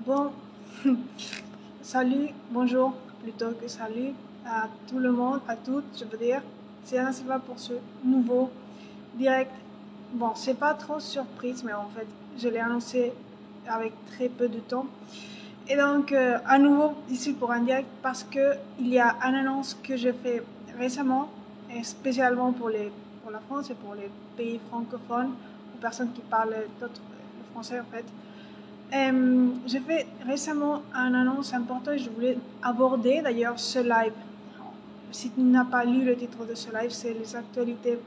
Bon, salut, bonjour, plutôt que salut à tout le monde, à toutes, je veux dire. C'est Anna Silva pour ce nouveau direct. Bon, c'est pas trop surprise, mais en fait, je l'ai annoncé avec très peu de temps. Et donc, à nouveau, ici pour un direct, parce que il y a une annonce que j'ai fait récemment, et spécialement pour la France et pour les pays francophones, aux personnes qui parlent d'autres, le français en fait. J'ai fait récemment une annonce importante et je voulais aborder d'ailleurs ce live. Si tu n'as pas lu le titre de ce live, c'est les actualités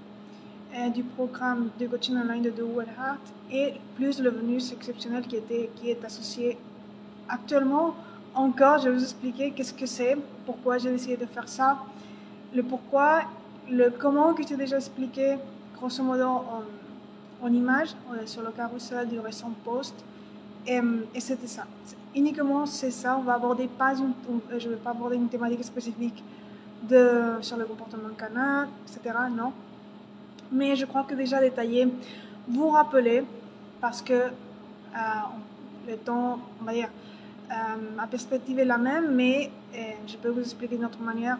du programme de coaching online de The Wild Heart et plus le bonus exceptionnel qui est associé actuellement. Encore, je vais vous expliquer qu'est-ce que c'est, pourquoi j'ai décidé de faire ça, le pourquoi, le comment que j'ai déjà expliqué grosso modo en image sur le carrousel du récent post. Et c'était ça. Uniquement c'est ça. On va aborder je ne vais pas aborder une thématique spécifique sur le comportement canin, etc. Non. Mais je crois que déjà détaillé, vous rappeler, parce que le temps, on va dire, ma perspective est la même, mais je peux vous expliquer d'une autre manière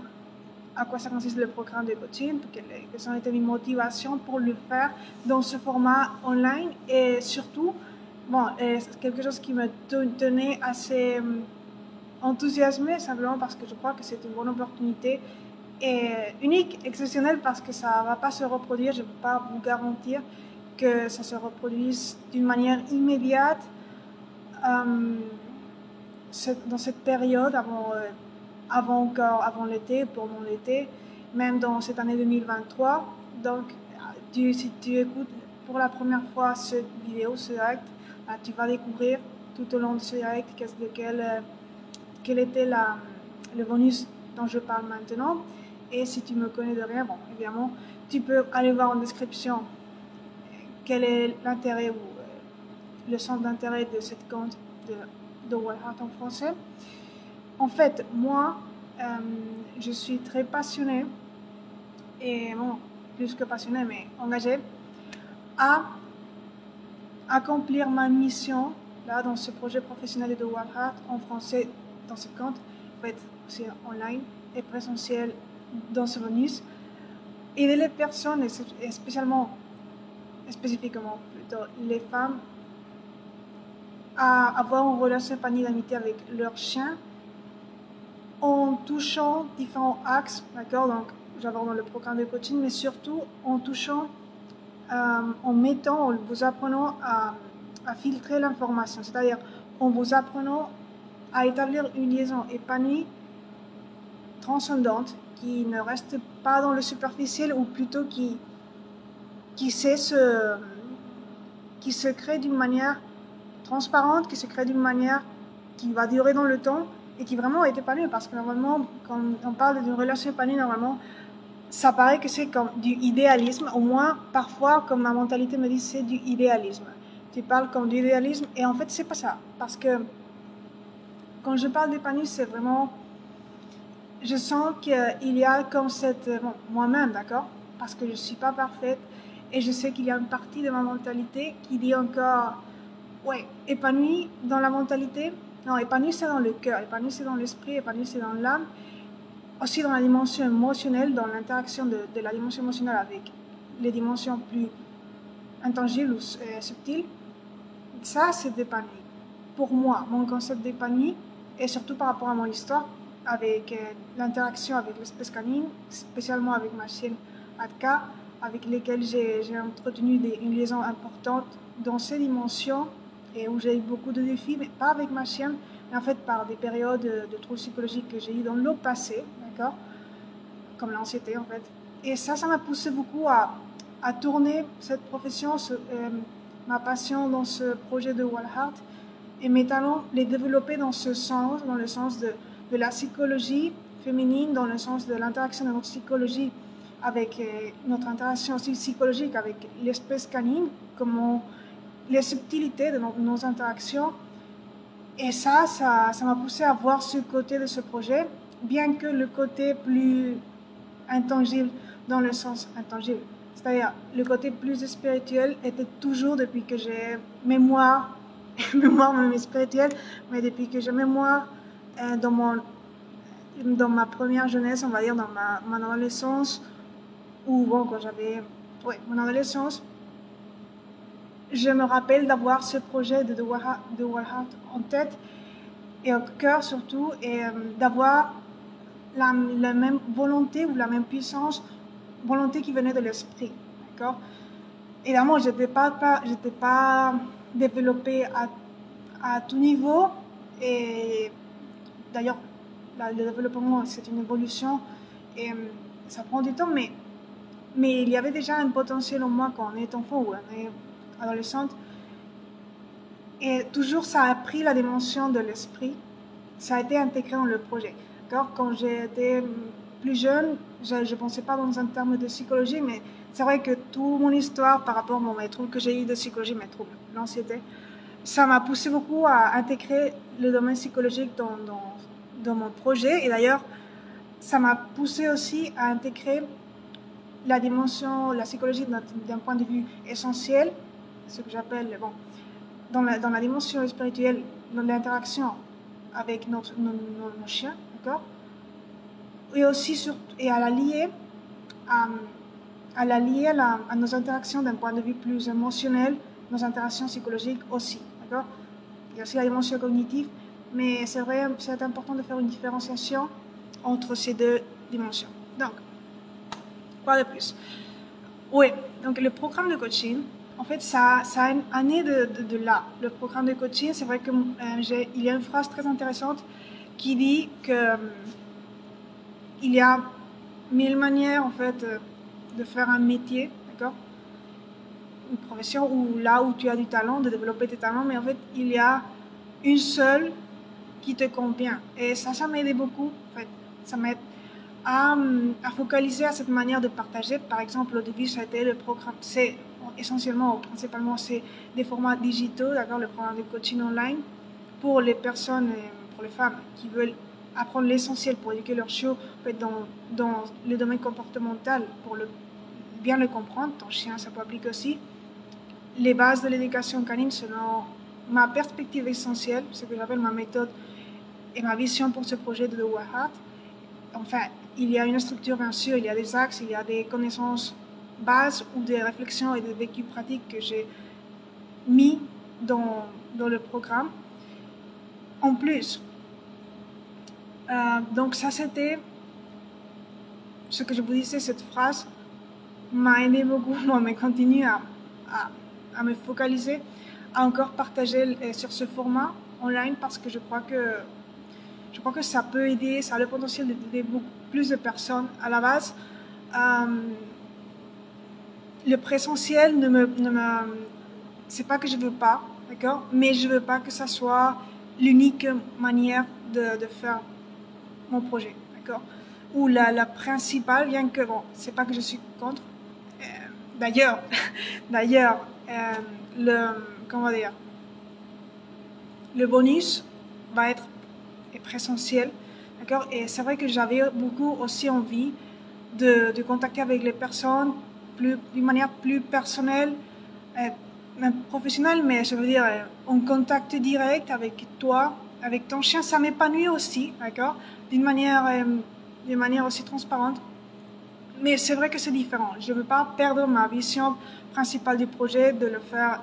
à quoi ça consiste le programme de coaching, quelles sont mes motivations pour le faire dans ce format online et surtout, bon, c'est quelque chose qui me tenait assez enthousiasmée simplement parce que je crois que c'est une bonne opportunité et unique, exceptionnelle parce que ça ne va pas se reproduire, je ne peux pas vous garantir que ça se reproduise d'une manière immédiate dans cette période avant l'été, pendant l'été, même dans cette année 2023. Donc, si tu écoutes pour la première fois cette vidéo, ce direct, tu vas découvrir tout au long de ce direct quel était le bonus dont je parle maintenant. Et si tu me connais de rien, bon, évidemment, tu peux aller voir en description quel est l'intérêt ou le centre d'intérêt de cette compte de Wild Heart en français. En fait, moi, je suis très passionnée, et bon, plus que passionnée, mais engagée, à accomplir ma mission, là, dans ce projet professionnel de Wild Heart en français, dans ce compte, en fait, c'est online et présentiel dans ce bonus, aider les personnes, et spécifiquement, plutôt, les femmes, à avoir une relation épanouie d'amitié avec leur chien, en touchant différents axes, d'accord, donc j'aborde dans le programme de coaching, mais surtout en touchant, en vous apprenant à filtrer l'information, c'est-à-dire en vous apprenant à établir une liaison épanouie, transcendante, qui ne reste pas dans le superficiel, ou plutôt qui se crée d'une manière transparente, qui se crée d'une manière qui va durer dans le temps et qui vraiment est épanouie, parce que normalement, quand on parle d'une relation épanouie, normalement, ça paraît que c'est comme du idéalisme, au moins parfois, comme ma mentalité me dit, c'est du idéalisme. Tu parles comme du idéalisme, et en fait, c'est pas ça, parce que quand je parle d'épanouie, c'est vraiment, je sens qu'il y a comme bon, moi-même, d'accord, parce que je suis pas parfaite, et je sais qu'il y a une partie de ma mentalité qui dit encore, ouais, épanoui dans la mentalité. Non, épanoui c'est dans le cœur, épanoui c'est dans l'esprit, épanoui c'est dans l'âme. Aussi dans la dimension émotionnelle, dans l'interaction de la dimension émotionnelle avec les dimensions plus intangibles ou subtiles. Ça, c'est d'épanoui. Pour moi, mon concept d'épanoui, et surtout par rapport à mon histoire, avec l'interaction avec l'espèce canine, spécialement avec ma chienne Atka, avec lesquelles j'ai entretenu une liaison importante dans ces dimensions, et où j'ai eu beaucoup de défis, mais pas avec ma chienne, mais en fait par des périodes de troubles psychologiques que j'ai eu dans le passé, d'accord, comme l'anxiété en fait. Et ça m'a poussé beaucoup à tourner cette profession, ma passion dans ce projet de Wild Heart, et mes talents, les développer dans ce sens, dans le sens de la psychologie féminine, dans le sens de l'interaction de notre psychologie avec notre interaction aussi psychologique avec l'espèce canine, comment les subtilités de nos interactions. Et ça m'a poussé à voir ce côté de ce projet, bien que le côté plus intangible, dans le sens intangible, c'est-à-dire le côté plus spirituel, était toujours, depuis que j'ai mémoire, mémoire même spirituelle, mais depuis que j'ai mémoire dans ma première jeunesse, on va dire, dans mon adolescence, ou bon, quand j'avais mon adolescence, je me rappelle d'avoir ce projet de Wild Heart en tête et au cœur surtout, et d'avoir la même volonté ou la même puissance, volonté qui venait de l'esprit, d'accord? Évidemment, je n'étais pas développée à tout niveau, et d'ailleurs, le développement, c'est une évolution, et ça prend du temps, mais il y avait déjà un potentiel en moi quand on est enfant ou on est adolescente, et toujours ça a pris la dimension de l'esprit, ça a été intégré dans le projet. Quand j'étais plus jeune, je ne pensais pas dans un terme de psychologie, mais c'est vrai que toute mon histoire par rapport à mes troubles que j'ai eu de psychologie, mes troubles, l'anxiété, ça m'a poussé beaucoup à intégrer le domaine psychologique dans mon projet. Et d'ailleurs, ça m'a poussé aussi à intégrer la dimension, la psychologie d'un point de vue essentiel, ce que j'appelle, dans la dimension spirituelle, dans l'interaction avec nos chiens, d'accord? Et aussi à la lier à nos interactions d'un point de vue plus émotionnel, nos interactions psychologiques aussi, d'accord? Il y a aussi la dimension cognitive, mais c'est vrai, c'est important de faire une différenciation entre ces deux dimensions. Donc, quoi de plus? Oui, donc le programme de coaching, en fait, ça a né de là. Le programme de coaching, c'est vrai qu'il y a une phrase très intéressante qui dit que il y a 1000 manières, en fait, de faire un métier, d'accord? Une profession là où tu as du talent, de développer tes talents, mais en fait, il y a une seule qui te convient. Et ça m'aide beaucoup, en fait. Ça m'aide à focaliser à cette manière de partager. Par exemple, au début, ça a été le programme, c'est principalement, c'est des formats digitaux, d'accord, le programme de coaching online pour les personnes, pour les femmes qui veulent apprendre l'essentiel pour éduquer leur chiot, en fait, dans le domaine comportemental, pour bien le comprendre. Ton chien, ça peut appliquer aussi les bases de l'éducation canine selon ma perspective essentielle, ce que j'appelle ma méthode et ma vision pour ce projet de The Wild Heart. Enfin, il y a une structure, bien sûr, il y a des axes, il y a des connaissances bases ou des réflexions et des vécus pratiques que j'ai mis dans le programme. En plus, donc ça c'était ce que je vous disais, cette phrase m'a aidé beaucoup, mais continue à me focaliser, à encore partager sur ce format online parce que je crois que ça peut aider, ça a le potentiel d'aider beaucoup plus de personnes. À la base, le présentiel c'est pas que je veux pas, d'accord, mais je veux pas que ça soit l'unique manière de faire mon projet, d'accord, ou la principale, bien que bon, c'est pas que je suis contre. D'ailleurs, le bonus va être présentiel, d'accord, et c'est vrai que j'avais beaucoup aussi envie de contacter avec les personnes d'une manière plus personnelle, même professionnelle, mais je veux dire en contact direct avec toi, avec ton chien, ça m'épanouit aussi, d'accord, d'une manière aussi transparente. Mais c'est vrai que c'est différent. Je ne veux pas perdre ma vision principale du projet, de le faire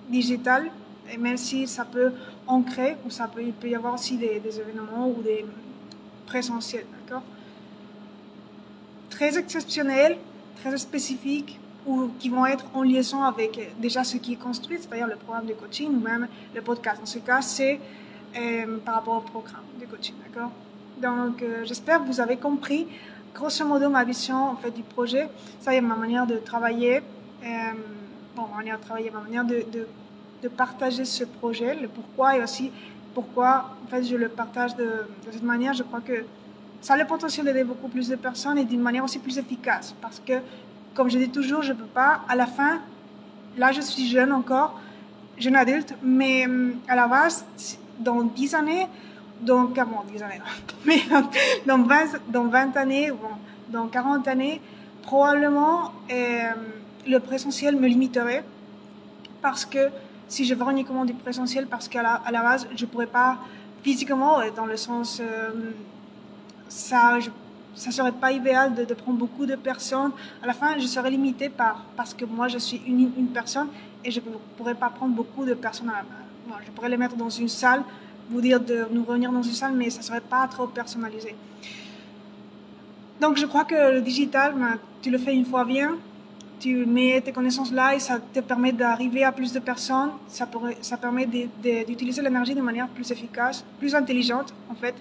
digital, et même si ça peut ancrer, ou il peut y avoir aussi des événements ou des présentiels, d'accord? Très exceptionnels, très spécifiques, ou qui vont être en liaison avec déjà ce qui est construit, c'est-à-dire le programme de coaching ou même le podcast. Dans ce cas, c'est par rapport au programme de coaching, d'accord? Donc, j'espère que vous avez compris grosso modo ma vision en fait du projet. Ça y est, ma manière de travailler, ma manière de partager ce projet, le pourquoi et aussi pourquoi en fait je le partage de cette manière. Je crois que ça a le potentiel d'aider beaucoup plus de personnes et d'une manière aussi plus efficace parce que, comme je dis toujours, je ne peux pas, à la fin, là je suis jeune encore, jeune adulte, mais à la base, dans 10 années, dans 10 années, mais dans 20 années, dans 40 années, probablement le présentiel me limiterait parce que si je veux uniquement du présentiel, parce qu'à la base, je pourrais pas physiquement, dans le sens, ça serait pas idéal de prendre beaucoup de personnes. À la fin, je serais limitée parce que moi, je suis une personne et je pourrais pas prendre beaucoup de personnes. Bon, je pourrais les mettre dans une salle, vous dire de nous réunir dans une salle, mais ça serait pas trop personnalisé. Donc, je crois que le digital, tu le fais une fois bien, tu mets tes connaissances là et ça te permet d'arriver à plus de personnes. Ça permet d'utiliser l'énergie de manière plus efficace, plus intelligente, en fait.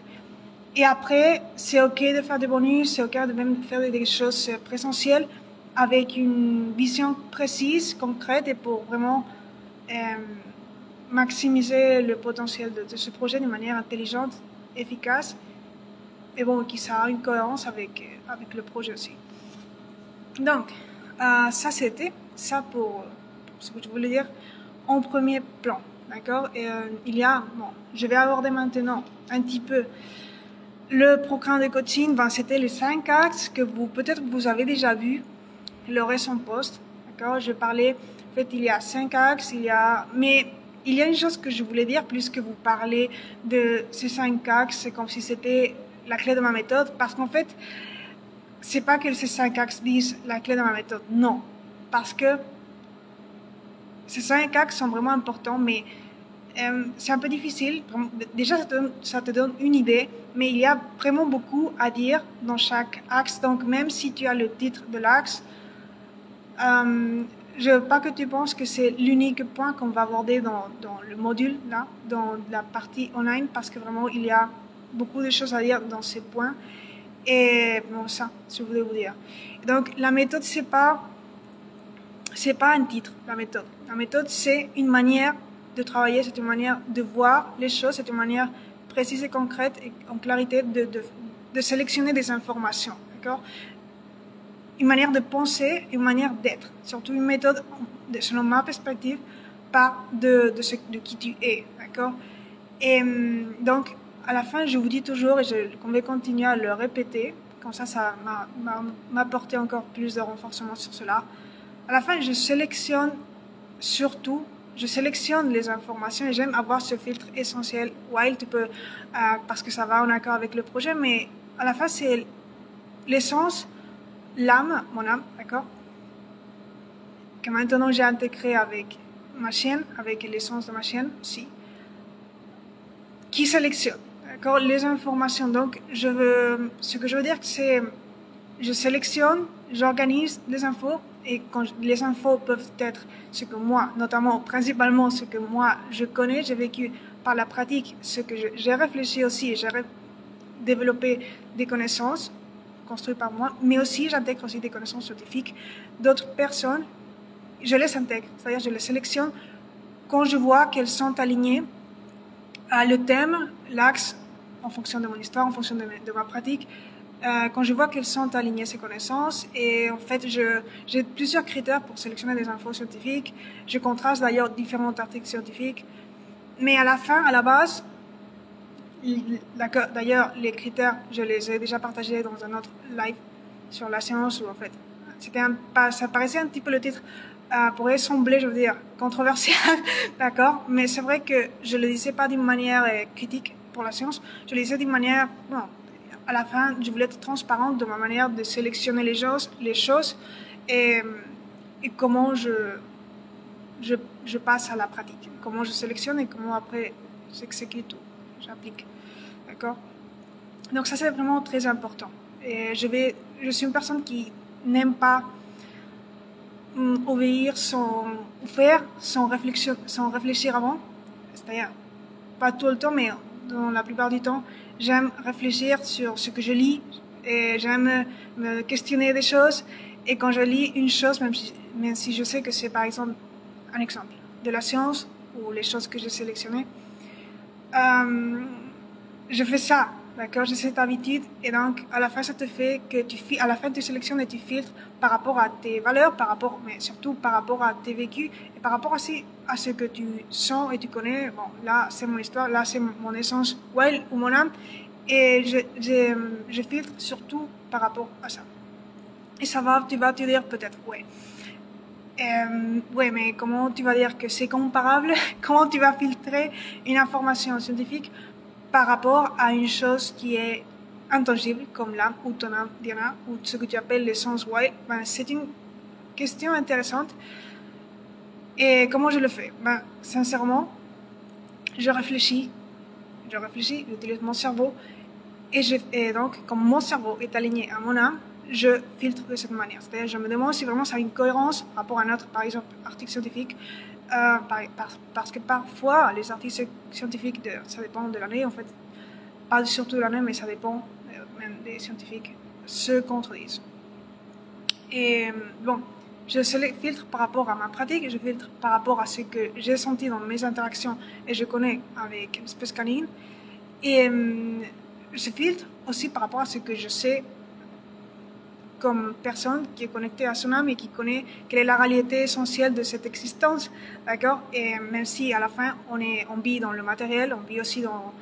Et après, c'est OK de faire des bonus, c'est OK de même faire des choses présentielles avec une vision précise, concrète et pour vraiment maximiser le potentiel de ce projet de manière intelligente, efficace et bon, qui ça a une cohérence avec le projet aussi. Donc, ça c'était ça pour ce que je voulais dire en premier plan, d'accord. Et je vais aborder maintenant un petit peu le programme de coaching. C'était les 5 axes que peut-être vous avez déjà vu le récent post, d'accord. Je parlais, en fait, il y a 5 axes, mais il y a une chose que je voulais dire, plus que vous parlez de ces 5 axes, c'est comme si c'était la clé de ma méthode, parce qu'en fait, c'est pas que ces 5 axes disent la clé de ma méthode, non, parce que ces 5 axes sont vraiment importants, mais c'est un peu difficile. Déjà, ça te donne une idée, mais il y a vraiment beaucoup à dire dans chaque axe. Donc, même si tu as le titre de l'axe, je veux pas que tu penses que c'est l'unique point qu'on va aborder dans le module, là, dans la partie online, parce que vraiment, il y a beaucoup de choses à dire dans ces points. Et bon, ça, je voulais vous dire. Donc, la méthode, c'est pas un titre, la méthode. La méthode, c'est une manière de travailler, c'est une manière de voir les choses, c'est une manière précise et concrète et en clarité de sélectionner des informations, d'accord? Une manière de penser, une manière d'être. Surtout une méthode, selon ma perspective, de qui tu es, d'accord? Et donc, à la fin, je vous dis toujours, et qu'on va continuer à le répéter, comme ça m'a apporté encore plus de renforcement sur cela. À la fin, je sélectionne les informations et j'aime avoir ce filtre essentiel. While tu peux, parce que ça va en accord avec le projet, mais à la fin, c'est l'essence, l'âme, mon âme, d'accord? Que maintenant j'ai intégré avec ma chaîne, avec l'essence de ma chaîne aussi, qui sélectionne, d'accord, les informations. Donc, ce que je veux dire, c'est, je sélectionne, j'organise les infos, et quand les infos peuvent être ce que moi, notamment, principalement ce que moi, je connais, j'ai vécu par la pratique, ce que j'ai réfléchi aussi, j'ai développé des connaissances construites par moi, mais aussi j'intègre aussi des connaissances scientifiques d'autres personnes, je les intègre, c'est-à-dire je les sélectionne quand je vois qu'elles sont alignées à le thème, l'axe, en fonction de mon histoire, en fonction de ma pratique, quand je vois qu'elles sont alignées ces connaissances, et en fait j'ai plusieurs critères pour sélectionner des infos scientifiques, je contraste d'ailleurs différents articles scientifiques, mais à la fin, à la base, d'ailleurs les critères je les ai déjà partagés dans un autre live sur la science, où en fait ça paraissait un petit peu, le titre pourrait sembler, je veux dire, controversial, d'accord, mais c'est vrai que je le disais pas d'une manière critique pour la science, je le disais d'une manière, bon, à la fin, je voulais être transparente de ma manière de sélectionner les choses et comment je passe à la pratique, comment je sélectionne et comment après j'exécute ou j'applique, d'accord. Donc ça, c'est vraiment très important. Et je suis une personne qui n'aime pas obéir faire sans réfléchir avant, c'est-à-dire pas tout le temps, mais dans la plupart du temps, j'aime réfléchir sur ce que je lis et j'aime me questionner des choses. Et quand je lis une chose, même si je sais que c'est par exemple un exemple de la science ou les choses que j'ai sélectionnées, je fais ça, d'accord, j'ai cette habitude et donc à la fin ça te fait que à la fin tu sélectionnes et tu filtres par rapport à tes valeurs, mais surtout par rapport à tes vécus et par rapport aussi à ce que tu sens et tu connais. Bon, là c'est mon histoire, là c'est mon essence, ou mon âme, et je filtre surtout par rapport à ça. Et tu vas te dire peut-être, ouais. Oui, mais comment tu vas dire que c'est comparable? Comment tu vas filtrer une information scientifique par rapport à une chose qui est intangible, comme l'âme ou ton âme, Diana, ou ce que tu appelles le sens wild? Ben, c'est une question intéressante. Et comment je le fais? Ben, sincèrement, je réfléchis, j'utilise mon cerveau, et donc, comme mon cerveau est aligné à mon âme, je filtre de cette manière. C'est-à-dire, je me demande si vraiment ça a une cohérence par rapport à notre, par exemple, article scientifique, parce que parfois, les articles scientifiques, ça dépend de l'année, en fait, pas surtout de l'année, mais ça dépend même des scientifiques, se contredisent. Et bon, je filtre par rapport à ma pratique, je filtre par rapport à ce que j'ai senti dans mes interactions et je connais avec l'espèce canine. Et je filtre aussi par rapport à ce que je sais comme personne qui est connectée à son âme et qui connaît quelle est la réalité essentielle de cette existence, d'accord? Et même si à la fin on vit dans le matériel, on vit aussi dans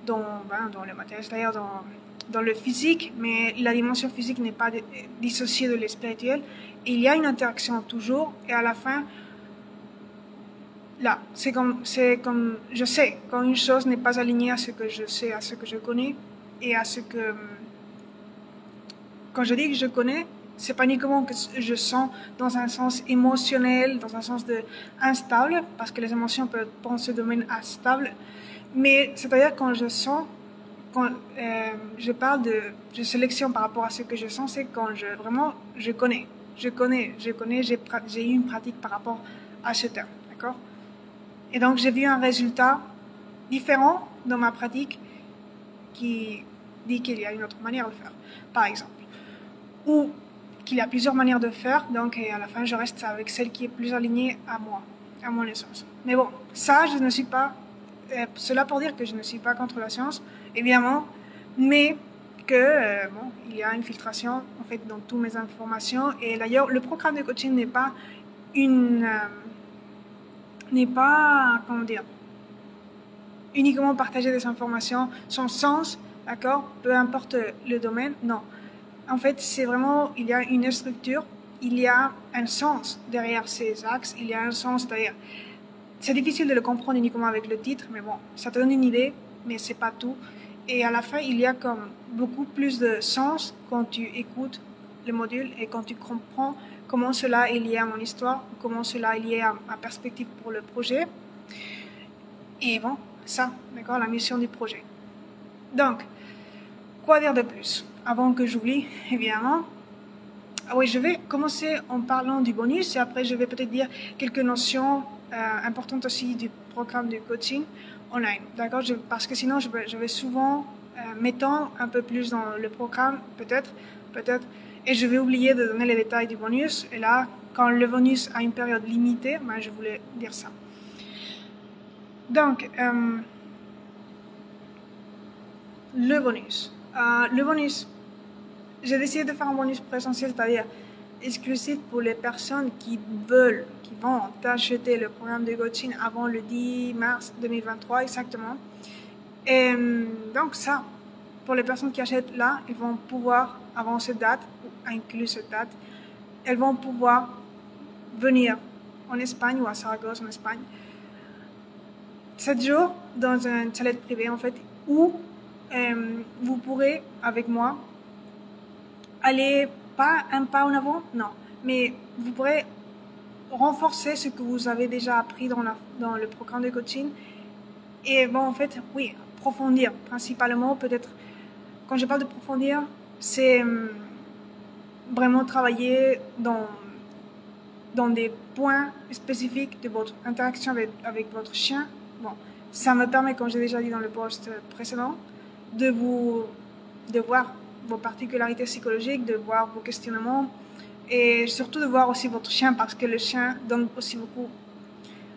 le matériel, c'est-à-dire dans le physique, mais la dimension physique n'est pas dissociée de l'espirituel. Il y a une interaction toujours, et à la fin, là, c'est comme je sais, quand une chose n'est pas alignée à ce que je sais, à ce que je connais, et à ce que... Quand je dis que je connais, c'est pas uniquement que je sens dans un sens émotionnel, dans un sens instable, parce que les émotions peuvent être dans ce domaine instable, mais c'est-à-dire quand je sens, quand je parle je sélectionne par rapport à ce que je sens, c'est quand je connais, j'ai eu une pratique par rapport à ce terme, d'accord? Et donc j'ai vu un résultat différent dans ma pratique qui dit qu'il y a une autre manière de faire, par exemple. Ou qu'il y a plusieurs manières de faire, donc à la fin je reste avec celle qui est plus alignée à moi, à mon essence. Mais bon, ça je ne suis pas, cela pour dire que je ne suis pas contre la science, évidemment, mais que bon, il y a une filtration en fait dans toutes mes informations. Et d'ailleurs le programme de coaching n'est pas comment dire, uniquement partager des informations sans sens, d'accord, peu importe le domaine, non. En fait, c'est vraiment, il y a une structure, il y a un sens derrière ces axes, il y a un sens derrière. C'est difficile de le comprendre uniquement avec le titre, mais bon, ça te donne une idée, mais c'est pas tout. Et à la fin, il y a comme beaucoup plus de sens quand tu écoutes le module et quand tu comprends comment cela est lié à mon histoire, comment cela est lié à ma perspective pour le projet. Et bon, ça, d'accord, la mission du projet. Donc, quoi dire de plus? Avant que j'oublie, évidemment. Ah oui, je vais commencer en parlant du bonus et après je vais peut-être dire quelques notions importantes aussi du programme de coaching online. D'accord? Parce que sinon, je vais souvent m'étendre un peu plus dans le programme, peut-être, et je vais oublier de donner les détails du bonus. Et là, quand le bonus a une période limitée, ben, je voulais dire ça. Donc, le bonus. J'ai décidé de faire un bonus présentiel, c'est-à-dire exclusif pour les personnes qui vont acheter le programme de coaching avant le 10 mars 2023 exactement. Et donc ça, pour les personnes qui achètent là, ils vont pouvoir, avant cette date, ou inclus cette date, elles vont pouvoir venir en Espagne ou à Saragosse en Espagne, 7 jours dans un chalet privé en fait, où vous pourrez, avec moi, aller pas un pas en avant, non, mais vous pourrez renforcer ce que vous avez déjà appris dans le programme de coaching. Et bon, en fait, oui, approfondir, principalement, peut-être, quand je parle de profondir, c'est vraiment travailler dans des points spécifiques de votre interaction avec votre chien. Bon, ça me permet, comme j'ai déjà dit dans le post précédent, de voir vos particularités psychologiques, de voir vos questionnements et surtout de voir aussi votre chien, parce que le chien donne aussi beaucoup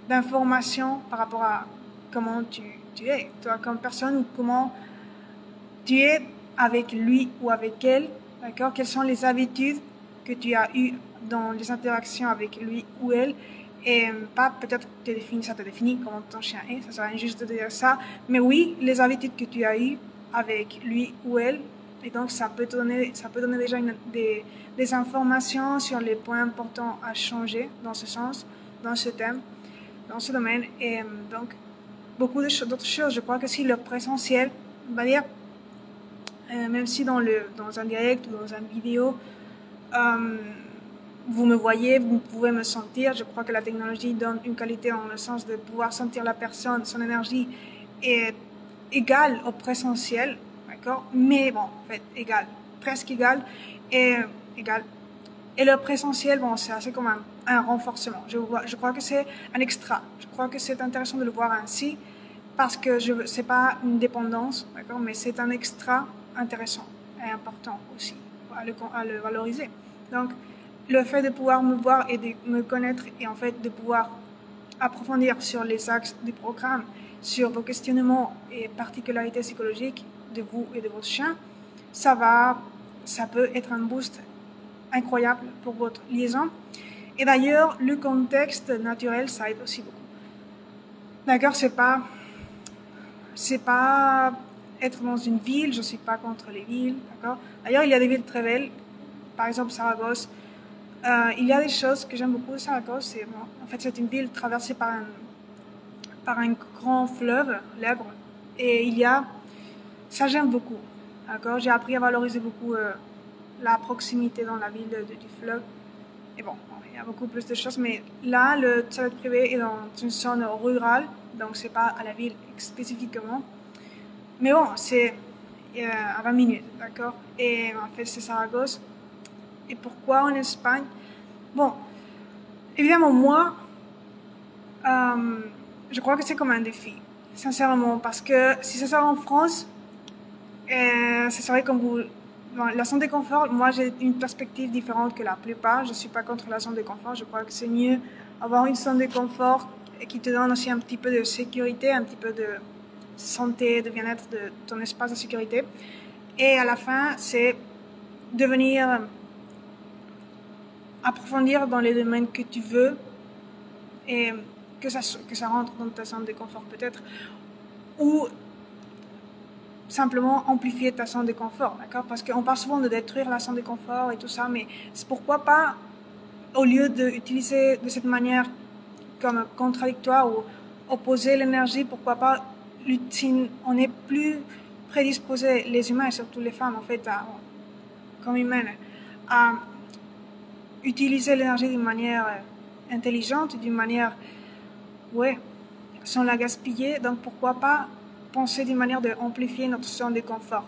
d'informations par rapport à comment tu es, toi comme personne, ou comment tu es avec lui ou avec elle, d'accord? Quelles sont les habitudes que tu as eues dans les interactions avec lui ou elle, et pas peut-être ça te définit comment ton chien est, ça sert à rien juste de dire ça, mais oui, les habitudes que tu as eues avec lui ou elle, Et donc, ça peut donner déjà des informations sur les points importants à changer dans ce sens, dans ce thème, dans ce domaine. Et donc, beaucoup d'autres choses. Je crois que si le présentiel, on va dire, même si dans un direct ou dans une vidéo, vous me voyez, vous pouvez me sentir. Je crois que la technologie donne une qualité en le sens de pouvoir sentir la personne, son énergie est égale au présentiel, d'accord? Mais bon, en fait, égal, presque égal et égal. Et le présentiel, bon, c'est assez comme un renforcement. Je crois que c'est un extra. Je crois que c'est intéressant de le voir ainsi parce que c'est pas une dépendance, d'accord? Mais c'est un extra intéressant et important aussi à le valoriser. Donc, le fait de pouvoir me voir et de me connaître et en fait de pouvoir approfondir sur les axes du programme, sur vos questionnements et particularités psychologiques de vous et de votre chien, ça peut être un boost incroyable pour votre liaison. Et d'ailleurs, le contexte naturel, ça aide aussi beaucoup. D'accord, c'est pas être dans une ville, je suis pas contre les villes, d'accord. D'ailleurs, il y a des villes très belles, par exemple Saragosse. Il y a des choses que j'aime beaucoup de Saragosse. En fait, c'est une ville traversée par un grand fleuve, l'Èbre. Et ça j'aime beaucoup, d'accord. J'ai appris à valoriser beaucoup la proximité dans la ville du fleuve. Et bon, il y a beaucoup plus de choses, mais là, le toilette privé est dans une zone rurale, donc c'est pas à la ville spécifiquement. Mais bon, c'est à 20 minutes, d'accord. Et en fait, c'est Saragosse. Et pourquoi en Espagne? Bon, évidemment, moi, je crois que c'est comme un défi, sincèrement, parce que si ça sort en France, ça serait comme vous... Bon, la zone de confort, moi j'ai une perspective différente que la plupart. Je ne suis pas contre la zone de confort. Je crois que c'est mieux avoir une zone de confort qui te donne aussi un petit peu de sécurité, un petit peu de santé, de bien-être de ton espace de sécurité. Et à la fin, c'est de venir approfondir dans les domaines que tu veux et que ça rentre dans ta zone de confort peut-être, ou simplement amplifier ta zone de confort, d'accord? Parce qu'on parle souvent de détruire la zone de confort et tout ça, mais c'est pourquoi pas, au lieu d'utiliser de cette manière comme contradictoire ou opposer l'énergie, pourquoi pas, on est plus prédisposés, les humains et surtout les femmes en fait, comme humaines, à utiliser l'énergie d'une manière intelligente, d'une manière, sans la gaspiller. Donc pourquoi pas penser d'une manière d'amplifier notre zone de confort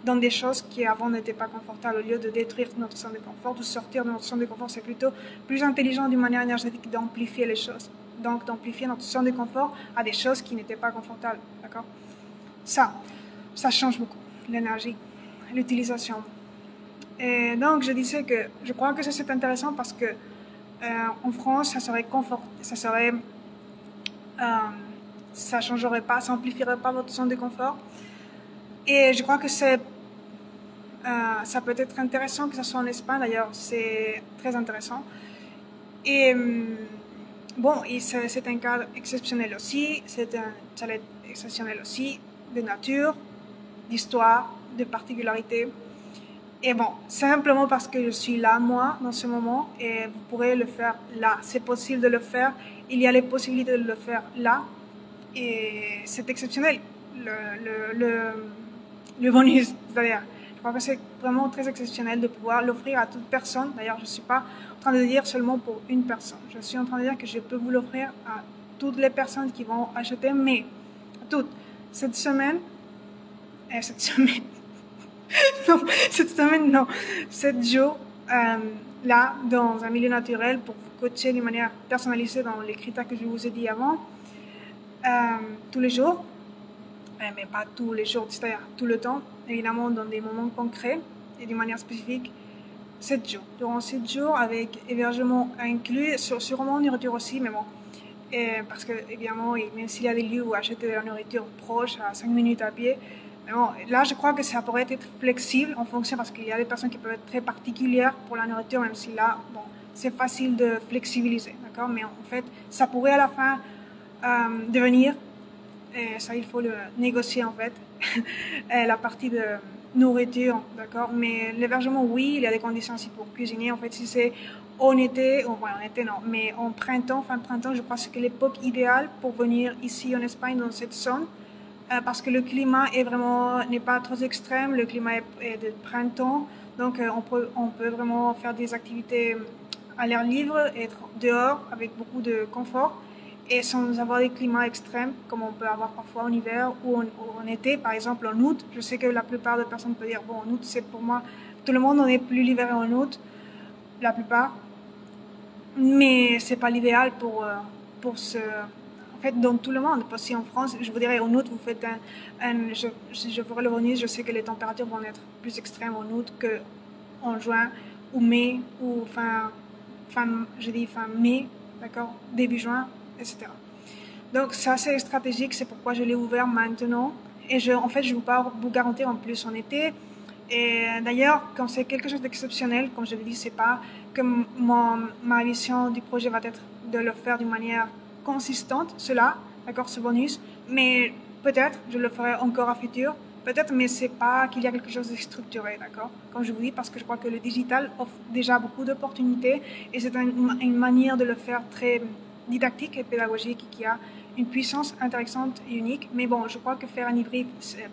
dans des choses qui avant n'étaient pas confortables, au lieu de détruire notre zone de confort, de sortir de notre zone de confort. C'est plutôt plus intelligent d'une manière énergétique d'amplifier les choses. Donc d'amplifier notre zone de confort à des choses qui n'étaient pas confortables, d'accord? Ça change beaucoup l'énergie, l'utilisation. Et donc je disais que je crois que c'est intéressant parce que en France, ça changerait pas, ça amplifierait pas votre zone de confort. Et je crois que ça peut être intéressant que ça soit en Espagne. D'ailleurs, c'est très intéressant. Et bon, c'est un cadre exceptionnel aussi. C'est un chalet exceptionnel aussi, de nature, d'histoire, de particularité. Et bon, simplement parce que je suis là, moi, dans ce moment, et vous pourrez le faire là. C'est possible de le faire. Il y a les possibilités de le faire là. Et c'est exceptionnel, le bonus. C'est-à-dire, je crois que c'est vraiment très exceptionnel de pouvoir l'offrir à toute personne. D'ailleurs, je ne suis pas en train de dire seulement pour une personne. Je suis en train de dire que je peux vous l'offrir à toutes les personnes qui vont acheter, mais à toutes. Cette semaine, non, 7 jours, là, dans un milieu naturel, pour vous coacher de manière personnalisée dans les critères que je vous ai dit avant, tous les jours, mais pas tous les jours, c'est-à-dire tout le temps, évidemment dans des moments concrets et d'une manière spécifique, 7 jours. Durant 7 jours, avec hébergement inclus, sûrement nourriture aussi, mais bon, parce que évidemment, même s'il y a des lieux où acheter de la nourriture proche, à 5 minutes à pied, mais bon, là je crois que ça pourrait être flexible en fonction, parce qu'il y a des personnes qui peuvent être très particulières pour la nourriture, même si là, bon, c'est facile de flexibiliser, d'accord, mais en fait, ça pourrait à la fin devenir, et ça il faut le négocier en fait, la partie de nourriture, d'accord? Mais l'hébergement, oui, il y a des conditions aussi pour cuisiner. En fait, si c'est en été, ouais, en été non, mais en printemps, fin de printemps, je crois que c'est l'époque idéale pour venir ici en Espagne, dans cette zone, parce que le climat n'est pas trop extrême, le climat est de printemps, donc on peut vraiment faire des activités à l'air libre, être dehors avec beaucoup de confort et sans avoir des climats extrêmes comme on peut avoir parfois en hiver ou en été, par exemple en août. Je sais que la plupart des personnes peuvent dire, bon, en août, c'est pour moi, tout le monde n'en est plus l'hiver en août, la plupart, mais c'est pas l'idéal pour ce... En fait, dans tout le monde, parce qu'en France, je vous dirais, en août, vous faites je ferai le bonus, je sais que les températures vont être plus extrêmes en août qu'en juin ou mai, ou fin mai, d'accord, début juin, etc. Donc ça c'est stratégique, c'est pourquoi je l'ai ouvert maintenant. Et en fait, je ne peux pas vous garantir en plus en été. Et d'ailleurs, quand c'est quelque chose d'exceptionnel, comme je l'ai dit, c'est pas que ma vision du projet va être de le faire d'une manière consistante, cela, d'accord, ce bonus. Mais peut-être, je le ferai encore à futur. Peut-être, mais c'est pas qu'il y a quelque chose de structuré, d'accord? Comme je vous dis, parce que je crois que le digital offre déjà beaucoup d'opportunités et c'est une manière de le faire très didactique et pédagogique qui a une puissance intéressante et unique. Mais bon, je crois que faire un hybride,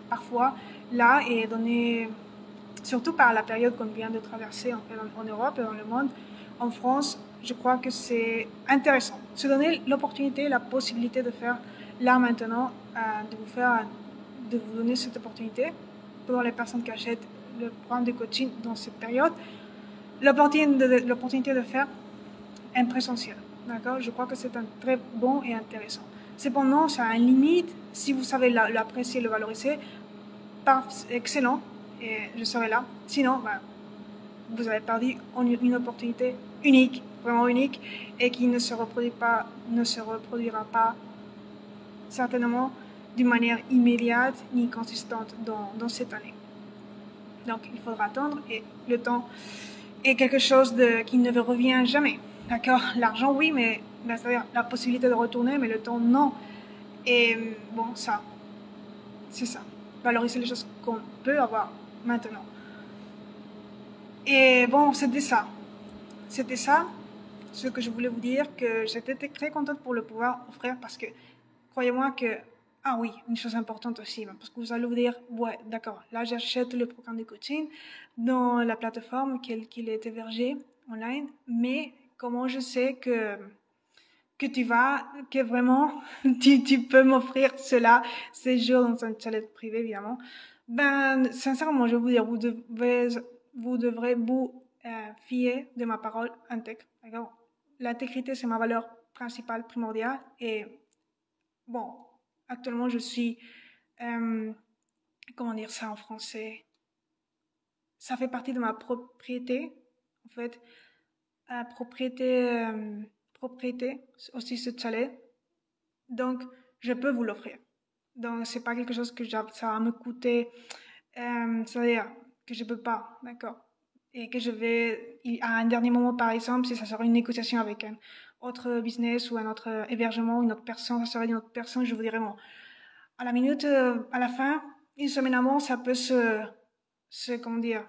parfois, là, et donner, surtout par la période qu'on vient de traverser en Europe et dans le monde, en France, je crois que c'est intéressant. Se donner l'opportunité, la possibilité de faire là maintenant, de vous donner cette opportunité pour les personnes qui achètent le programme de coaching dans cette période, l'opportunité de faire un présentiel. D'accord? Je crois que c'est un très bon et intéressant. Cependant, ça a une limite. Si vous savez l'apprécier, le valoriser, excellent, et je serai là. Sinon, vous avez perdu une opportunité unique, vraiment unique, et qui ne se reproduira pas certainement d'une manière immédiate ni consistante dans cette année. Donc, il faudra attendre, et le temps est quelque chose qui ne revient jamais. D'accord? L'argent, oui, mais c'est-à-dire la possibilité de retourner, mais le temps, non. Et bon, ça, c'est ça. Valoriser les choses qu'on peut avoir maintenant. Et bon, c'était ça. C'était ça, ce que je voulais vous dire, que j'étais très contente pour le pouvoir offrir parce que, croyez-moi que, ah oui, une chose importante aussi, parce que vous allez vous dire, ouais, d'accord, là j'achète le programme de coaching dans la plateforme qu'il est hébergé online, mais comment je sais que que vraiment, tu peux m'offrir cela, ces jours dans un chalet privé, évidemment. Ben, sincèrement, je vais vous dire, vous devrez vous fier de ma parole intègre, d'accord? L'intégrité, c'est ma valeur principale, primordiale, et bon, actuellement, je suis, comment dire ça en français? Ça fait partie de ma propriété, en fait, propriété, aussi ce chalet. Donc, je peux vous l'offrir. Donc, c'est pas quelque chose que ça va me coûter, c'est-à-dire que je peux pas, d'accord? Et que je vais, à un dernier moment, par exemple, si ça sera une négociation avec un autre business ou un autre hébergement, une autre personne, ça serait une autre personne, je vous dirais non. À la minute, à la fin, une semaine avant, ça peut comment dire,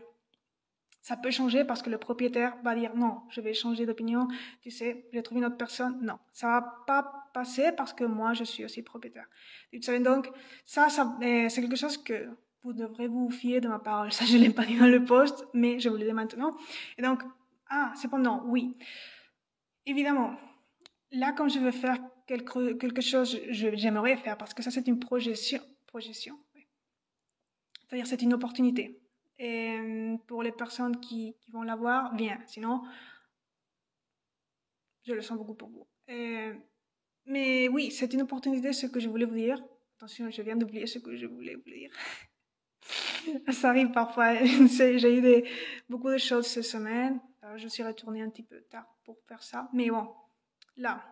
ça peut changer parce que le propriétaire va dire non, je vais changer d'opinion, tu sais, j'ai trouvé une autre personne. Non, ça va pas passer parce que moi, je suis aussi propriétaire. Donc, ça c'est quelque chose que vous devrez vous fier de ma parole. Ça, je l'ai pas dit dans le post, mais je vous le dis maintenant. Et donc, cependant, oui. Évidemment, là, comme je veux faire quelque chose, j'aimerais faire parce que ça, c'est une projection, oui. C'est-à-dire, c'est une opportunité. Et pour les personnes qui vont l'avoir, bien. Sinon, je le sens beaucoup pour vous. Mais oui, c'est une opportunité, ce que je voulais vous dire. Attention, je viens d'oublier ce que je voulais vous dire. Ça arrive parfois. J'ai eu beaucoup de choses cette semaine. Alors, je suis retournée un petit peu tard pour faire ça. Mais bon, là,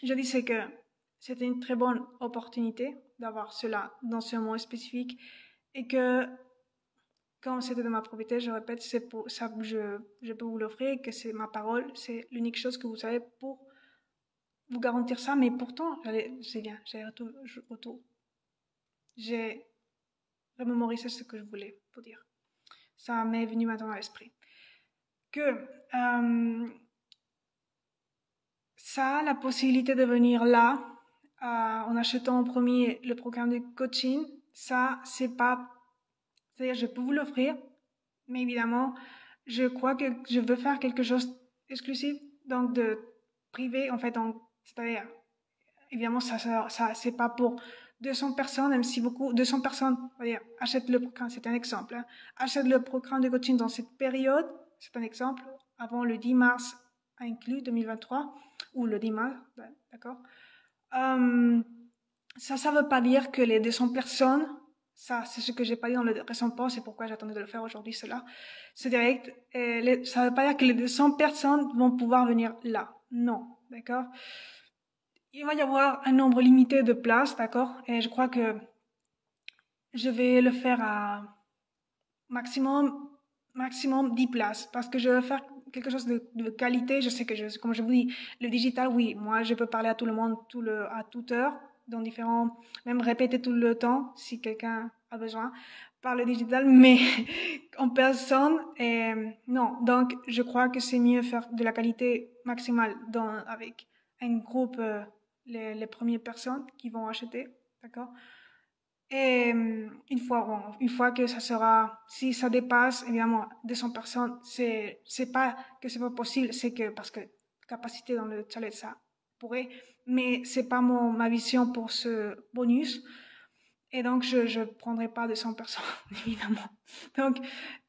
je disais que c'était une très bonne opportunité d'avoir cela dans ce moment spécifique et que quand c'était de ma propriété, je répète, c'est pour ça que je peux vous l'offrir, que c'est ma parole, c'est l'unique chose que vous savez pour vous garantir ça. Mais pourtant, c'est bien, j'ai retour. J'ai remémoriser ce que je voulais vous dire. Ça m'est venu maintenant à l'esprit. Que ça a la possibilité de venir là, en achetant en premier le programme de coaching. Ça, c'est-à-dire, je peux vous l'offrir, mais évidemment, je crois que je veux faire quelque chose d'exclusif, donc de privé, en fait, c'est-à-dire, évidemment, ça, c'est pas pour 200 personnes, même si 200 personnes, achètent le programme, c'est un exemple, hein, achètent le programme de coaching dans cette période, c'est un exemple, avant le 10 mars inclus 2023, ou le 10 mars, d'accord. Ça veut pas dire que les 200 personnes, ça, c'est ce que j'ai pas dit dans le récent post, c'est pourquoi j'attendais de le faire aujourd'hui, cela. C'est direct. Ça veut pas dire que les 200 personnes vont pouvoir venir là. Non. D'accord? Il va y avoir un nombre limité de places, d'accord? Et je crois que je vais le faire à maximum 10 places, parce que je veux faire quelque chose de qualité. Je sais que comme je vous dis, le digital, oui, moi, je peux parler à tout le monde, à toute heure, dans même répéter tout le temps, si quelqu'un a besoin, par le digital, mais en personne, non. Donc, je crois que c'est mieux faire de la qualité maximale avec un groupe, les premières personnes qui vont acheter, d'accord? Et une fois que ça sera, si ça dépasse, évidemment, 200 personnes, c'est pas que c'est pas possible, c'est que, parce que capacité dans le challenge, ça pourrait, mais c'est pas ma vision pour ce bonus. Et donc, je prendrai pas 200 personnes, évidemment. Donc,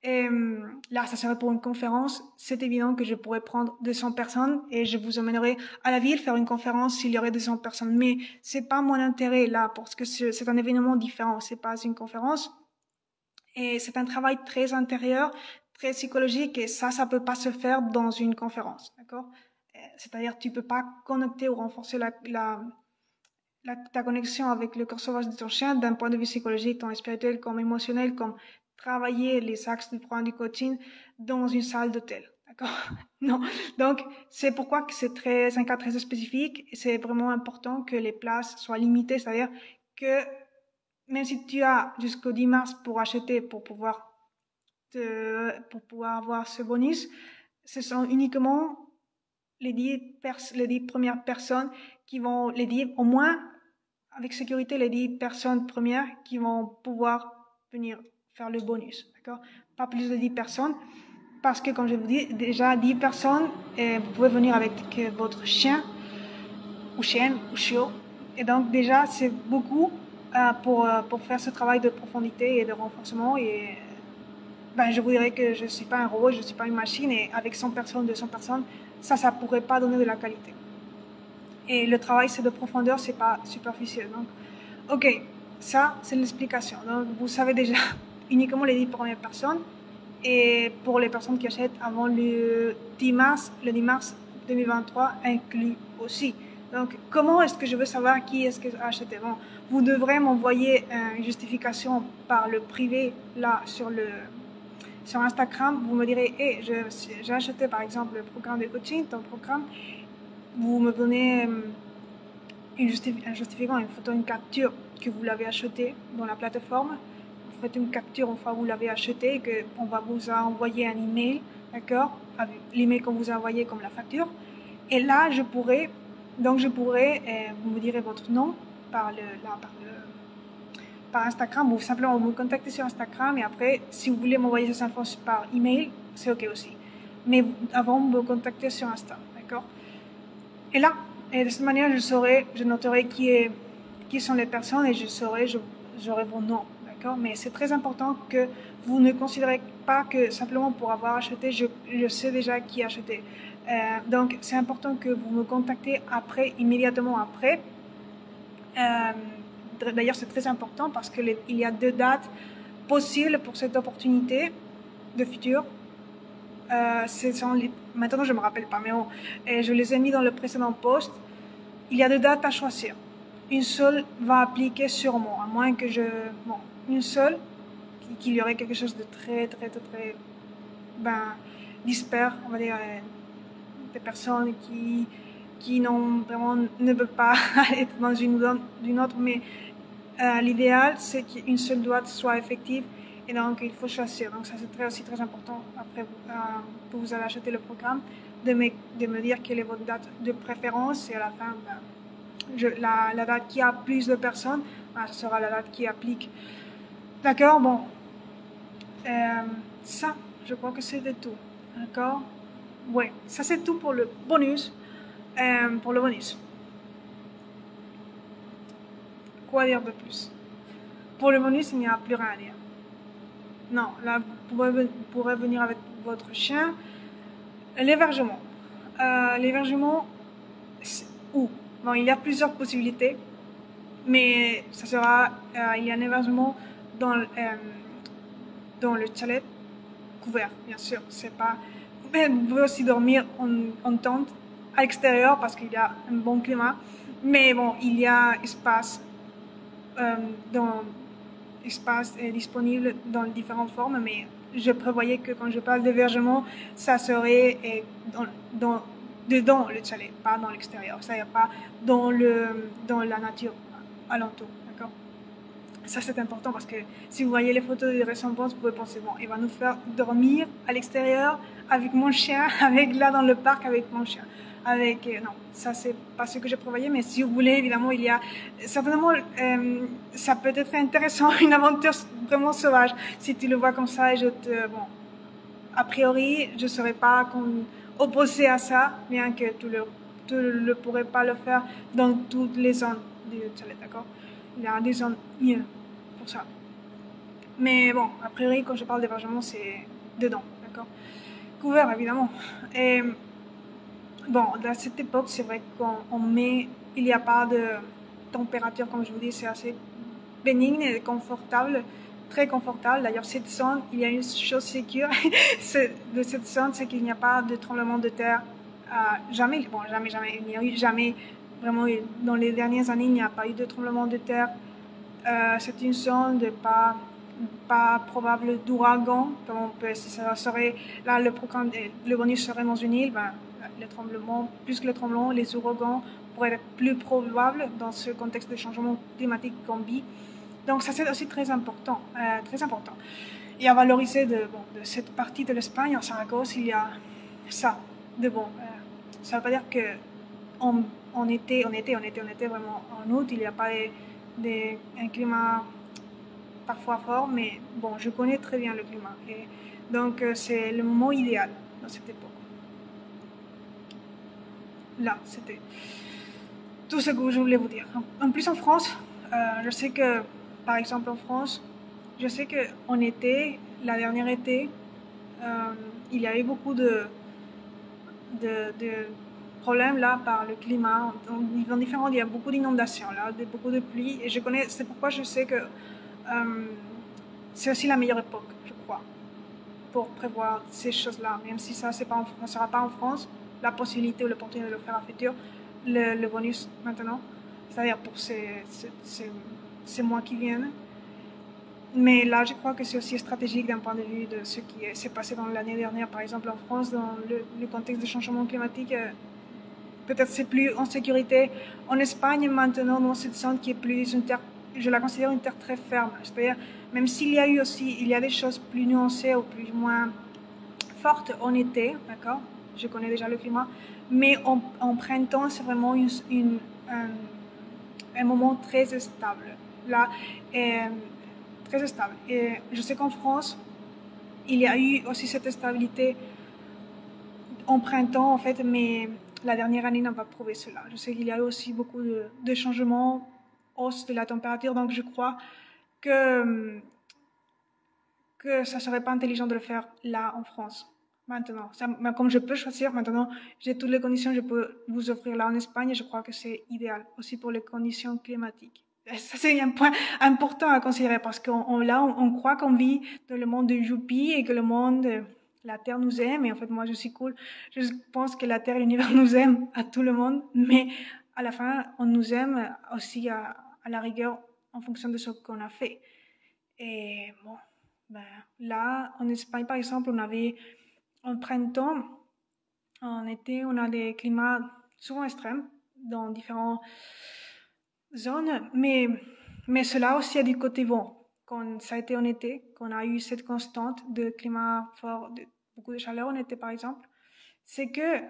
là, ça serait pour une conférence. C'est évident que je pourrais prendre 200 personnes et je vous emmènerai à la ville faire une conférence s'il y aurait 200 personnes. Mais c'est pas mon intérêt là, parce que c'est un événement différent. C'est pas une conférence. Et c'est un travail très intérieur, très psychologique, et ça peut pas se faire dans une conférence, d'accord? C'est-à-dire, tu peux pas connecter ou renforcer ta connexion avec le corps sauvage de ton chien d'un point de vue psychologique, tant spirituel comme émotionnel, comme travailler les axes du programme du coaching dans une salle d'hôtel. D'accord? Non. Donc, c'est pourquoi que c'est un cas très spécifique, et c'est vraiment important que les places soient limitées, c'est-à-dire que même si tu as jusqu'au 10 mars pour acheter, pour pouvoir avoir ce bonus, ce sont uniquement les 10 premières personnes qui vont, au moins, avec sécurité, les 10 personnes premières qui vont pouvoir venir faire le bonus, d'accord? Pas plus de 10 personnes, parce que, comme je vous dis, déjà 10 personnes, vous pouvez venir avec votre chien, ou chienne, ou chiot, et donc déjà, c'est beaucoup pour faire ce travail de profondité et de renforcement, et je vous dirais que je ne suis pas un robot, je ne suis pas une machine, et avec 100 personnes, 200 personnes, ça pourrait pas donner de la qualité. Et le travail, c'est de profondeur, c'est pas superficiel. Donc, ok, ça, c'est l'explication. Donc, vous savez déjà uniquement les 10 premières personnes. Et pour les personnes qui achètent avant le 10 mars 2023 inclus aussi. Donc, comment est-ce que je veux savoir qui est-ce que a acheté? Bon, vous devrez m'envoyer une justification par le privé, là, sur Instagram. Vous me direz, j'ai acheté, par exemple, le programme de coaching, ton programme. Vous me donnez un justifiant, une photo, une capture que vous l'avez acheté dans la plateforme. Vous faites une capture une fois que vous l'avez acheté et qu'on va vous envoyer un email, d'accord, avec l'email qu'on vous a envoyé comme la facture. Et là, je pourrais, vous me direz votre nom par Instagram, ou simplement vous me contactez sur Instagram, et après, si vous voulez m'envoyer ces infos par email, c'est ok aussi. Mais avant, vous me contactez sur Insta, d'accord? Et là, de cette manière, je noterai qui sont les personnes, et j'aurai vos noms, d'accord? Mais c'est très important que vous ne considérez pas que simplement pour avoir acheté, je sais déjà qui a acheté. Donc, c'est important que vous me contactez immédiatement après. D'ailleurs, c'est très important parce qu'il y a 2 dates possibles pour cette opportunité de futur. Maintenant, je me rappelle pas, mais je les ai mis dans le précédent post. Il y a 2 dates à choisir. Une seule va appliquer sûrement, à moins que une seule, qu'il y aurait quelque chose de très, très, très, très, disper, on va dire, des personnes qui ne veulent pas être dans une autre, mais L'idéal, c'est qu'une seule date soit effective et donc il faut choisir. Donc ça, c'est aussi très important après que vous allez acheter le programme, de me dire quelle est votre date de préférence et à la fin, la date qui a plus de personnes, ce sera la date qui applique. D'accord, bon. Ça, je crois que c'était tout. D'accord? Ouais, ça c'est tout pour le bonus. Quoi dire de plus? Pour le bonus, il n'y a plus rien à dire. Non, là, vous pourrez venir avec votre chien. L'hébergement. L'hébergement, où? Bon, il y a plusieurs possibilités, mais ça sera, il y a un hébergement dans le chalet couvert, bien sûr. C'est pas, vous pouvez aussi dormir en tente à l'extérieur parce qu'il y a un bon climat, mais bon, il y a espace disponible dans différentes formes, mais je prévoyais que quand je parle d'hébergement, ça serait dedans le chalet, pas dans l'extérieur, c'est-à-dire pas dans la nature alentour, d'accord? Ça c'est important parce que si vous voyez les photos de ressemblances, vous pouvez penser, bon, il va nous faire dormir à l'extérieur avec mon chien, là dans le parc avec mon chien. Non, ça c'est pas ce que j'ai prévoyé, mais si vous voulez, évidemment, il y a certainement, ça peut être intéressant, une aventure vraiment sauvage, si tu le vois comme ça, bon, a priori, je serais pas opposée à ça, bien que tu ne pourrais pas le faire dans toutes les zones du chalet, d'accord? Il y a des zones mieux pour ça. Mais bon, a priori, quand je parle d'hébergement, c'est dedans, d'accord? Couvert, évidemment. Et bon, à cette époque, c'est vrai qu'en mai, il n'y a pas de température, comme je vous dis, c'est assez bénigne et confortable, très confortable. D'ailleurs, cette zone, il y a une chose sécure de cette zone, c'est qu'il n'y a pas de tremblement de terre. Jamais, il n'y a eu jamais, vraiment, dans les dernières années, il n'y a pas eu de tremblement de terre. C'est une zone de pas probable d'ouragan. Ça serait, là, le bonus serait dans une île, les tremblements, plus que les tremblements, les ouragans pourraient être plus probables dans ce contexte de changement climatique qu'on vit. Donc ça c'est aussi très important, très important. Et à valoriser de cette partie de l'Espagne, en Saragosse, il y a ça de bon. Ça veut pas dire que en été vraiment en août, il n'y a pas un climat parfois fort, mais bon, je connais très bien le climat. Et donc c'est le moment idéal dans cette époque. Là, c'était tout ce que je voulais vous dire. En plus en France, je sais que, par exemple en France, je sais qu'en été, la dernière été, il y a eu beaucoup de problèmes là par le climat. Dans différents, il y a beaucoup d'inondations là, beaucoup de pluie. Et c'est pourquoi je sais que c'est aussi la meilleure époque, je crois, pour prévoir ces choses-là. Même si ça ne sera pas en France, la possibilité ou l'opportunité de le faire en futur, le bonus maintenant, c'est-à-dire pour ces mois qui viennent. Mais là, je crois que c'est aussi stratégique d'un point de vue de ce qui s'est passé dans l'année dernière, par exemple en France, dans le contexte du changement climatique. Peut-être c'est plus en sécurité. En Espagne, maintenant, dans cette zone qui est plus une terre, je la considère une terre très ferme. C'est-à-dire, même s'il y a eu aussi, il y a des choses plus nuancées ou plus ou moins fortes en été, d'accord? Je connais déjà le climat. Mais en printemps, c'est vraiment un moment très stable. Là, très stable. Et je sais qu'en France, il y a eu aussi cette stabilité en printemps, en fait, mais la dernière année n'a pas prouvé cela. Je sais qu'il y a eu aussi beaucoup de changements, hausse de la température, donc je crois que ça ne serait pas intelligent de le faire là, en France, maintenant. Comme je peux choisir, maintenant, j'ai toutes les conditions, je peux vous offrir là en Espagne, et je crois que c'est idéal, aussi pour les conditions climatiques. Ça, c'est un point important à considérer parce on croit qu'on vit dans le monde de Youpi et que la Terre nous aime. Et en fait, moi, je suis cool. Je pense que la Terre et l'univers nous aiment à tout le monde. Mais à la fin, on nous aime aussi à la rigueur en fonction de ce qu'on a fait. Et bon, là, en Espagne, par exemple, on avait en printemps, en été, on a des climats souvent extrêmes dans différentes zones, mais Mais cela aussi a du côté bon. Quand ça a été en été, qu'on a eu cette constante de climat fort, de beaucoup de chaleur en été par exemple, c'est que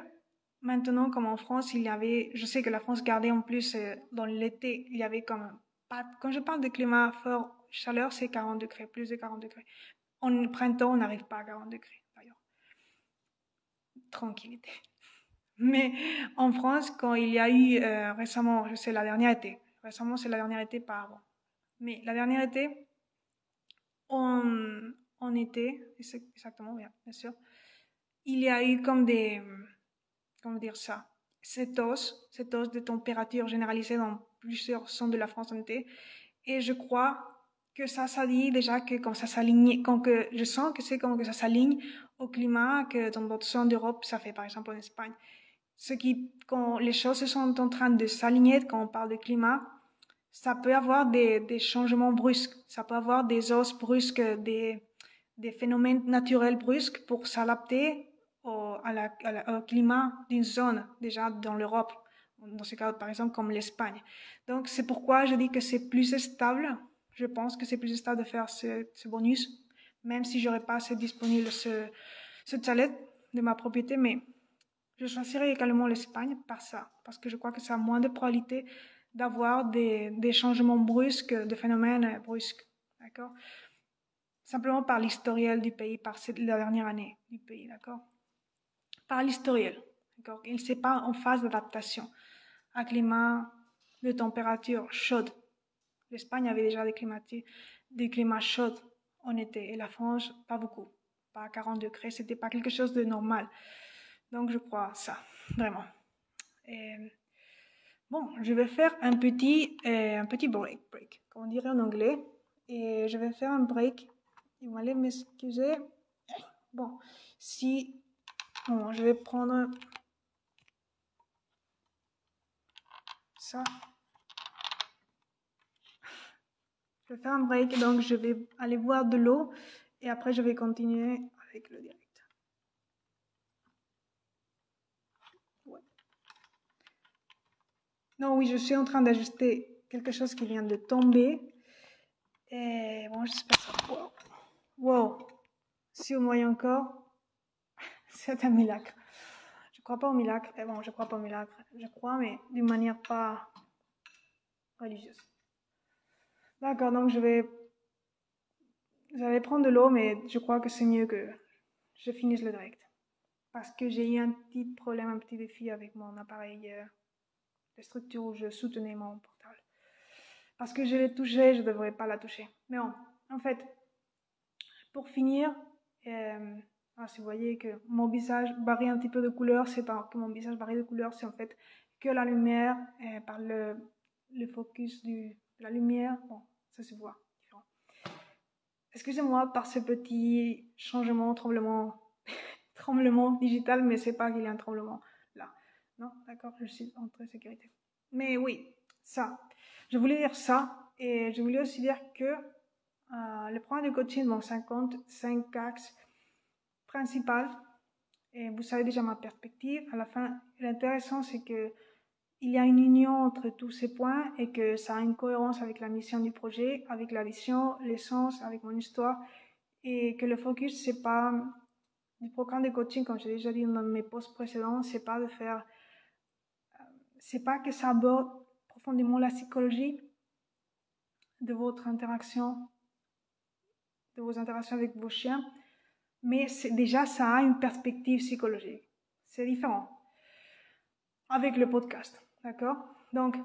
maintenant, comme en France, il y avait, je sais que la France gardait en plus dans l'été, il y avait comme pas, quand je parle de climat fort, chaleur, c'est 40 degrés, plus de 40 degrés. En printemps, on n'arrive pas à 40 degrés, d'ailleurs. Tranquillité. Mais en France, quand il y a eu récemment, je sais, la dernière été, récemment c'est la dernière été par avant, mais la dernière été, en été, exactement, bien sûr, il y a eu comme des, comment dire ça, cette hausse de température généralisée dans plusieurs zones de la France en été, et je crois que ça dit déjà que quand ça s'aligne, quand que je sens que c'est comme que ça s'aligne au climat que dans d'autres zones d'Europe ça fait, par exemple en Espagne. Quand les choses sont en train de s'aligner, quand on parle de climat, ça peut avoir des changements brusques, ça peut avoir des hausses brusques, des phénomènes naturels brusques pour s'adapter au climat d'une zone, déjà dans l'Europe, dans ce cas par exemple comme l'Espagne. Donc c'est pourquoi je dis que c'est plus stable, je pense que c'est plus stable de faire ce bonus, même si j'aurais pas assez disponible ce chalet de ma propriété, mais je choisirais également l'Espagne par ça, parce que je crois que ça a moins de probabilité d'avoir des changements brusques, de phénomènes brusques, d'accord? Simplement par l'historiel du pays, par la dernière année du pays, d'accord? Par l'historiel, d'accord? Il n'est pas en phase d'adaptation à un climat de température chaude. L'Espagne avait déjà des climats chauds en été, et la France, pas beaucoup, pas à 40 degrés, c'était pas quelque chose de normal. Donc je crois ça, vraiment. Et, bon, je vais faire un petit break, comme on dirait en anglais, et je vais faire un break. Vous allez m'excuser. Bon, je vais prendre ça. Je vais faire un break, donc je vais aller boire de l'eau et après je vais continuer avec le direct. Ouais. Non, oui, je suis en train d'ajuster quelque chose qui vient de tomber. Et bon, j'espère ça. Wow. Si vous voyez encore, c'est un miracle. Je crois pas au miracle. Bon, je crois pas au miracle. Je crois, mais d'une manière pas religieuse. D'accord, donc j'allais prendre de l'eau, mais je crois que c'est mieux que je finisse le direct. Parce que j'ai eu un petit problème, un petit défi avec mon appareil de structure où je soutenais mon portable. Parce que je l'ai touché, je ne devrais pas la toucher. Mais bon, en fait, pour finir, si vous voyez que mon visage varie un petit peu de couleur, c'est pas que mon visage varie de couleur, c'est en fait que la lumière, par le focus de la lumière, bon, ça se voit différent. Excusez-moi par ce petit changement, tremblement digital, mais c'est pas qu'il y a un tremblement là. Non, d'accord, je suis en très sécurité. Mais oui, ça. Je voulais dire ça, et je voulais aussi dire que le programme de coaching, bon, 55 axes principaux, et vous savez déjà ma perspective. À la fin, l'intéressant, c'est que il y a une union entre tous ces points et que ça a une cohérence avec la mission du projet, avec la vision, l'essence, avec mon histoire, et que le focus, c'est pas du programme de coaching, comme j'ai déjà dit dans mes posts précédents, c'est pas que ça aborde profondément la psychologie de votre interaction, de vos interactions avec vos chiens, mais déjà ça a une perspective psychologique. C'est différent avec le podcast, d'accord? Donc,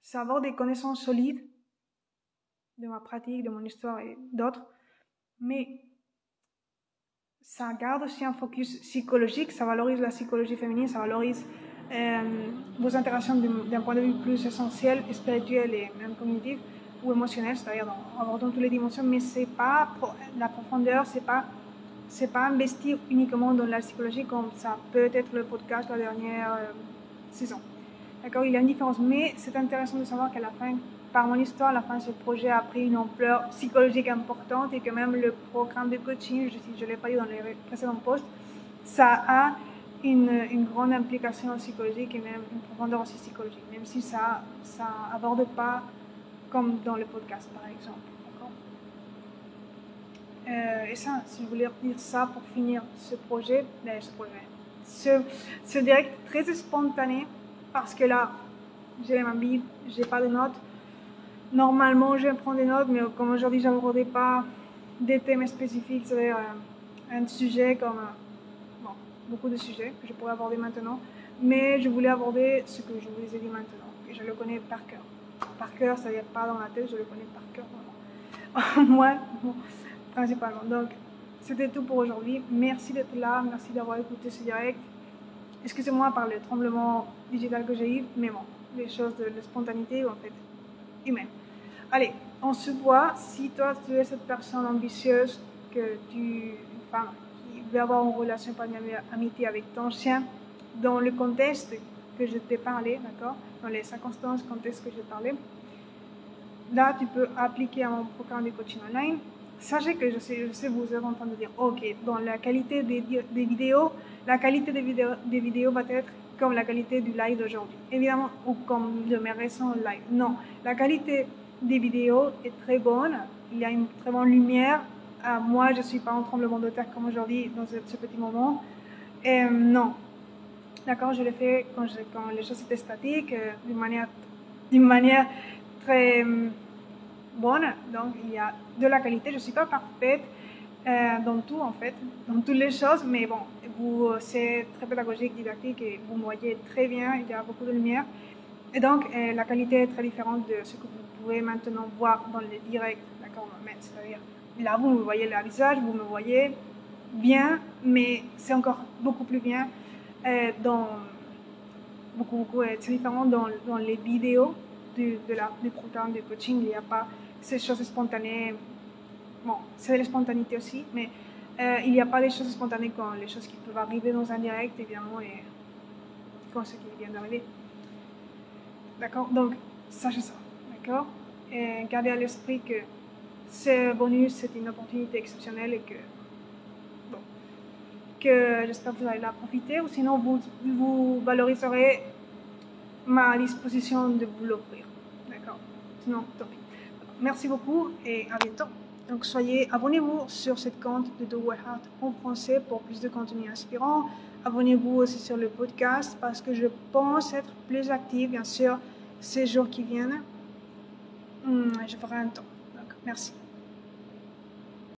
ça aborde des connaissances solides de ma pratique, de mon histoire et d'autres, mais ça garde aussi un focus psychologique, ça valorise la psychologie féminine, ça valorise vos interactions d'un point de vue plus essentiel, spirituel et même cognitif ou émotionnel, c'est-à-dire en abordant toutes les dimensions, mais c'est pas la profondeur, c'est pas investir uniquement dans la psychologie comme ça peut être le podcast la dernière saison. D'accord, il y a une différence, mais c'est intéressant de savoir qu'à la fin, par mon histoire, à la fin, ce projet a pris une ampleur psychologique importante et que même le programme de coaching, je l'ai pas dit dans les précédents posts, ça a une grande implication psychologique et même une profondeur aussi psychologique, même si ça aborde pas comme dans le podcast par exemple. Et ça, si je voulais dire ça pour finir ce direct très spontané, parce que là, j'ai ma Bible, j'ai pas de notes. Normalement, je prends des notes, mais comme aujourd'hui, je n'abordais pas des thèmes spécifiques, c'est-à-dire un sujet comme beaucoup de sujets que je pourrais aborder maintenant, mais je voulais aborder ce que je vous ai dit maintenant, et je le connais par cœur. Par cœur, c'est-à-dire pas dans la tête, je le connais par cœur. Moi, principalement. Donc, c'était tout pour aujourd'hui. Merci d'être là, merci d'avoir écouté ce direct. Excusez-moi par le tremblement digital que j'ai eu, mais bon, les choses de spontanéité, en fait, humaine. Allez, on se voit. Si toi, tu es cette personne ambitieuse, une femme qui veut avoir une relation par amitié avec ton chien, dans le contexte que je t'ai parlé, d'accord, dans les circonstances, contexte que je parlais, là, tu peux appliquer à mon programme de coaching online. Sachez que je sais vous êtes en train de dire, ok, dans la qualité des vidéos, la qualité des vidéos va être comme la qualité du live d'aujourd'hui, évidemment, ou comme de mes récents lives. Non, la qualité des vidéos est très bonne, il y a une très bonne lumière. Moi, je ne suis pas en tremblement de terre comme aujourd'hui dans ce petit moment. Non, d'accord, je l'ai fait quand les choses étaient statiques, d'une manière très bonne, donc il y a de la qualité. Je ne suis pas parfaite dans tout en fait, dans toutes les choses, mais bon, c'est très pédagogique, didactique et vous me voyez très bien, il y a beaucoup de lumière. Et donc la qualité est très différente de ce que vous pouvez maintenant voir dans les directs, d'accord, c'est-à-dire là vous me voyez le visage, vous me voyez bien, mais c'est encore beaucoup plus bien c'est différent dans les vidéos du programme de coaching. Il n'y a pas ces choses spontanées. Bon, c'est la spontanéité aussi, mais il n'y a pas des choses spontanées comme les choses qui peuvent arriver dans un direct, évidemment, et comme ce qui vient d'arriver. D'accord? Donc, sachez ça, d'accord? Et gardez à l'esprit que ce bonus, c'est une opportunité exceptionnelle et que j'espère que vous allez la profiter, ou sinon vous valoriserez ma disposition de vous l'offrir. D'accord? Sinon, tant pis. Merci beaucoup et à bientôt. Donc, abonnez-vous sur cette compte de The Way Heart en français pour plus de contenu inspirant. Abonnez-vous aussi sur le podcast parce que je pense être plus active, bien sûr, ces jours qui viennent. Je ferai un temps. Donc, merci.